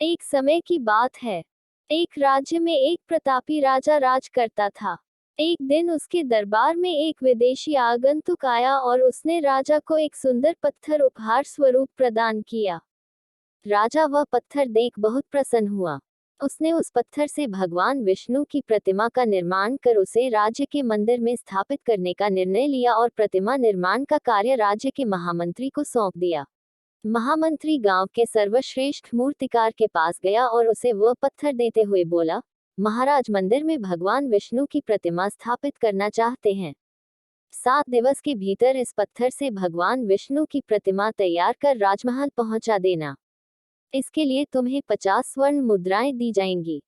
एक समय की बात है। एक राज्य में एक प्रतापी राजा राज करता था। एक दिन उसके दरबार में एक विदेशी आगंतुक आया और उसने राजा को एक सुंदर पत्थर उपहार स्वरूप प्रदान किया। राजा वह पत्थर देख बहुत प्रसन्न हुआ। उसने उस पत्थर से भगवान विष्णु की प्रतिमा का निर्माण कर उसे राज्य के मंदिर में स्थापित करने का निर्णय लिया और प्रतिमा निर्माण का कार्य राज्य के महामंत्री को सौंप दिया। महामंत्री गांव के सर्वश्रेष्ठ मूर्तिकार के पास गया और उसे वह पत्थर देते हुए बोला, महाराज मंदिर में भगवान विष्णु की प्रतिमा स्थापित करना चाहते हैं। 7 दिवस के भीतर इस पत्थर से भगवान विष्णु की प्रतिमा तैयार कर राजमहल पहुंचा देना। इसके लिए तुम्हें 50 स्वर्ण मुद्राएं दी जाएंगी।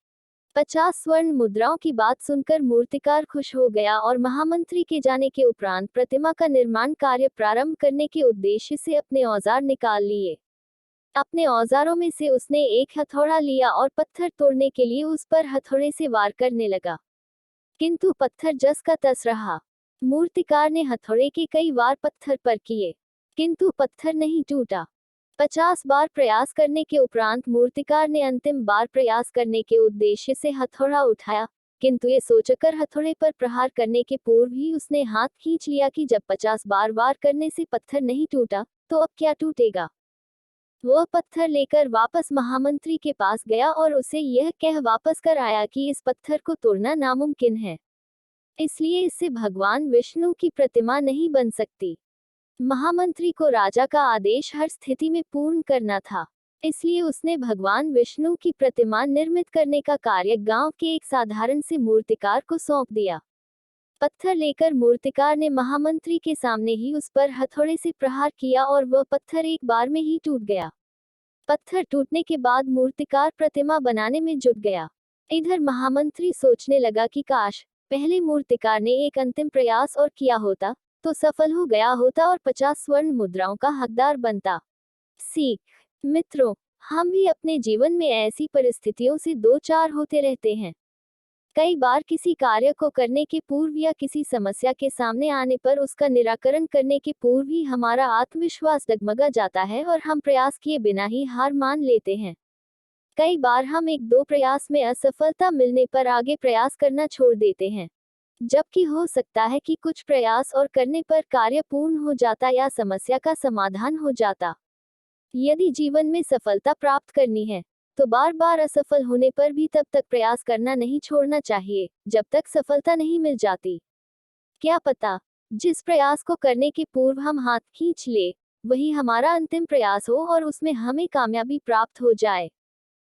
50 स्वर्ण मुद्राओं की बात सुनकर मूर्तिकार खुश हो गया और महामंत्री के जाने के उपरांत प्रतिमा का निर्माण कार्य प्रारंभ करने के उद्देश्य से अपने औजार निकाल लिए। अपने औजारों में से उसने एक हथौड़ा लिया और पत्थर तोड़ने के लिए उस पर हथौड़े से वार करने लगा, किंतु पत्थर जस का तस रहा। मूर्तिकार ने हथौड़े के कई वार पत्थर पर किए, किंतु पत्थर नहीं टूटा। 50 बार प्रयास करने के उपरांत मूर्तिकार ने अंतिम बार प्रयास करने के उद्देश्य से हथौड़ा उठाया, किंतु ये सोचकर हथौड़े पर प्रहार करने के पूर्व ही उसने हाथ खींच लिया कि जब 50 बार वार करने से पत्थर नहीं टूटा, तो अब क्या टूटेगा। वह पत्थर लेकर वापस महामंत्री के पास गया और उसे यह कह वापस कर आया कि इस पत्थर को तोड़ना नामुमकिन है, इसलिए इससे भगवान विष्णु की प्रतिमा नहीं बन सकती। महामंत्री को राजा का आदेश हर स्थिति में पूर्ण करना था, इसलिए उसने भगवान विष्णु की प्रतिमा निर्मित करने का कार्य गांव के एक साधारण से मूर्तिकार को सौंप दिया। पत्थर लेकर मूर्तिकार ने महामंत्री के सामने ही उस पर हथौड़े से प्रहार किया और वह पत्थर एक बार में ही टूट गया। पत्थर टूटने के बाद मूर्तिकार प्रतिमा बनाने में जुट गया। इधर महामंत्री सोचने लगा कि काश पहले मूर्तिकार ने एक अंतिम प्रयास और किया होता, तो सफल हो गया होता और 50 स्वर्ण मुद्राओं का हकदार बनता। सीख। मित्रों, हम भी अपने जीवन में ऐसी परिस्थितियों से दो चार होते रहते हैं। कई बार किसी कार्य को करने के पूर्व या किसी समस्या के सामने आने पर उसका निराकरण करने के पूर्व ही हमारा आत्मविश्वास डगमगा जाता है और हम प्रयास किए बिना ही हार मान लेते हैं। कई बार हम एक दो प्रयास में असफलता मिलने पर आगे प्रयास करना छोड़ देते हैं, जबकि हो सकता है कि कुछ प्रयास और करने पर कार्य पूर्ण हो जाता या समस्या का समाधान हो जाता। यदि जीवन में सफलता प्राप्त करनी है, तो बार बार असफल होने पर भी तब तक प्रयास करना नहीं छोड़ना चाहिए, जब तक सफलता नहीं मिल जाती। क्या पता, जिस प्रयास को करने के पूर्व हम हाथ खींच ले, वही हमारा अंतिम प्रयास हो और उसमें हमें कामयाबी प्राप्त हो जाए।